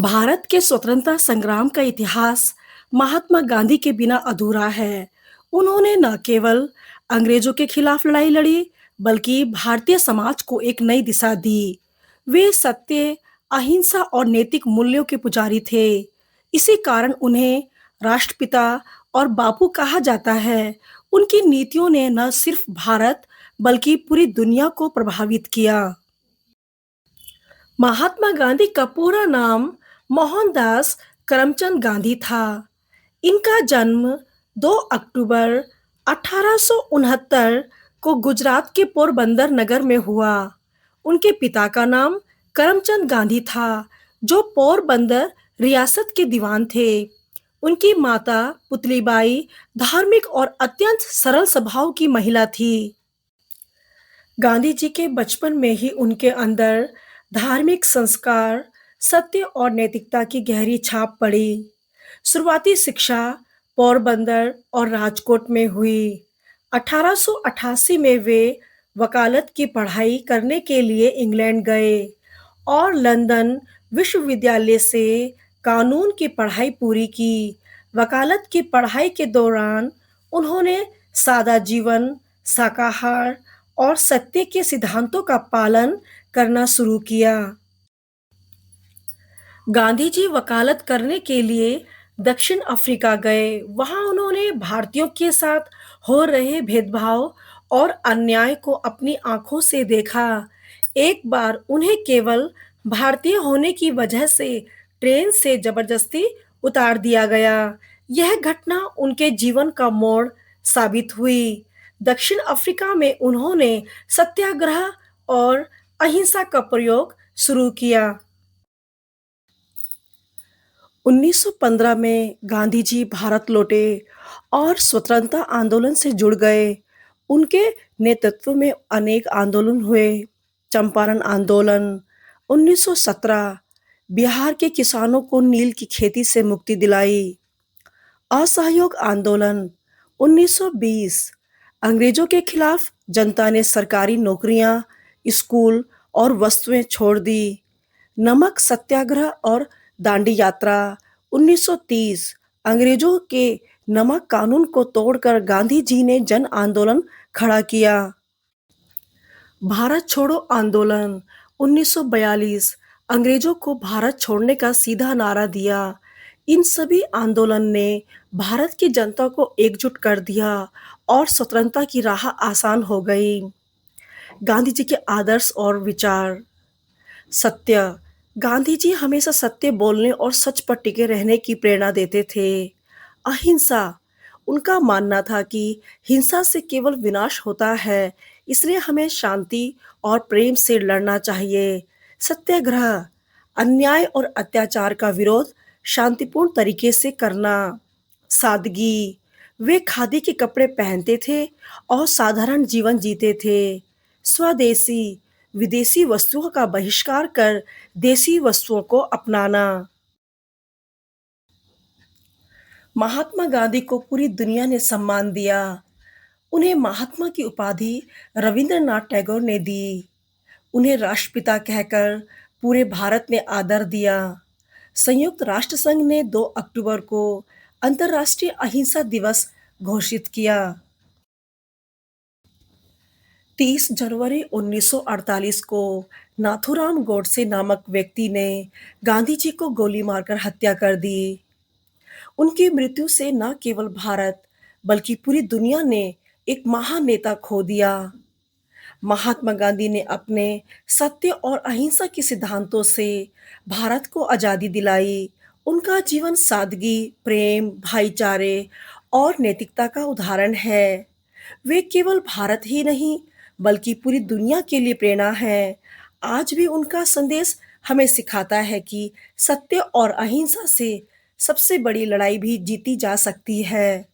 भारत के स्वतंत्रता संग्राम का इतिहास महात्मा गांधी के बिना अधूरा है। उन्होंने न केवल अंग्रेजों के खिलाफ लड़ाई लड़ी, बल्कि भारतीय समाज को एक नई दिशा दी। वे सत्य, अहिंसा और नैतिक मूल्यों के पुजारी थे। इसी कारण उन्हें राष्ट्रपिता और बापू कहा जाता है। उनकी नीतियों ने न सिर्फ भारत, बल्कि पूरी दुनिया को प्रभावित किया। महात्मा गांधी का पूरा नाम मोहनदास करमचंद गांधी था। इनका जन्म 2 अक्टूबर 1869 को गुजरात के पोरबंदर नगर में हुआ। उनके पिता का नाम करमचंद गांधी था, जो पोरबंदर रियासत के दीवान थे। उनकी माता पुतलीबाई धार्मिक और अत्यंत सरल स्वभाव की महिला थी। गांधी जी के बचपन में ही उनके अंदर धार्मिक संस्कार, सत्य और नैतिकता की गहरी छाप पड़ी। शुरुआती शिक्षा पोरबंदर और राजकोट में हुई। 1888 में वे वकालत की पढ़ाई करने के लिए इंग्लैंड गए और लंदन विश्वविद्यालय से कानून की पढ़ाई पूरी की। वकालत की पढ़ाई के दौरान उन्होंने सादा जीवन, शाकाहार और सत्य के सिद्धांतों का पालन करना शुरू किया। गांधी जी वकालत करने के लिए दक्षिण अफ्रीका गए। वहां उन्होंने भारतीयों के साथ हो रहे भेदभाव और अन्याय को अपनी आंखों से देखा। एक बार उन्हें केवल भारतीय होने की वजह से ट्रेन से जबरदस्ती उतार दिया गया। यह घटना उनके जीवन का मोड़ साबित हुई। दक्षिण अफ्रीका में उन्होंने सत्याग्रह और अहिंसा का प्रयोग शुरू किया। 1915 में गांधी जी भारत लौटे और स्वतंत्रता आंदोलन से जुड़ गए। उनके नेतृत्व में अनेक आंदोलन हुए। चंपारण आंदोलन 1917 बिहार के किसानों को नील की खेती से मुक्ति दिलाई। असहयोग आंदोलन 1920 अंग्रेजों के खिलाफ जनता ने सरकारी नौकरियां, स्कूल और वस्तुएं छोड़ दी। नमक सत्याग्रह और दांडी यात्रा 1930 अंग्रेजों के नमक कानून को तोड़कर गांधी जी ने जन आंदोलन खड़ा किया। भारत छोड़ो आंदोलन 1942 अंग्रेजों को भारत छोड़ने का सीधा नारा दिया। इन सभी आंदोलन ने भारत की जनता को एकजुट कर दिया और स्वतंत्रता की राह आसान हो गई। गांधी जी के आदर्श और विचार। सत्य। गांधी जी हमेशा सत्य बोलने और सच पर टिके रहने की प्रेरणा देते थे। अहिंसा। उनका मानना था कि हिंसा से केवल विनाश होता है, इसलिए हमें शांति और प्रेम से लड़ना चाहिए। सत्याग्रह। अन्याय और अत्याचार का विरोध शांतिपूर्ण तरीके से करना। सादगी। वे खादी के कपड़े पहनते थे और साधारण जीवन जीते थे। स्वदेशी। विदेशी वस्तुओं का बहिष्कार कर देसी वस्तुओं को अपनाना। महात्मा गांधी को पूरी दुनिया ने सम्मान दिया। उन्हें महात्मा की उपाधि रविंद्रनाथ टैगोर ने दी। उन्हें राष्ट्रपिता कहकर पूरे भारत ने आदर दिया। संयुक्त राष्ट्र संघ ने 2 अक्टूबर को अंतर्राष्ट्रीय अहिंसा दिवस घोषित किया। 30 जनवरी 1948 को नाथूराम गोडसे नामक व्यक्ति ने गांधी जी को गोली मारकर हत्या कर दी। उनकी मृत्यु से न केवल भारत, बल्कि पूरी दुनिया ने एक महान नेता खो दिया। महात्मा गांधी ने अपने सत्य और अहिंसा के सिद्धांतों से भारत को आज़ादी दिलाई। उनका जीवन सादगी, प्रेम, भाईचारे और नैतिकता का उदाहरण है। वे केवल भारत ही नहीं, बल्कि पूरी दुनिया के लिए प्रेरणा है। आज भी उनका संदेश हमें सिखाता है कि सत्य और अहिंसा से सबसे बड़ी लड़ाई भी जीती जा सकती है।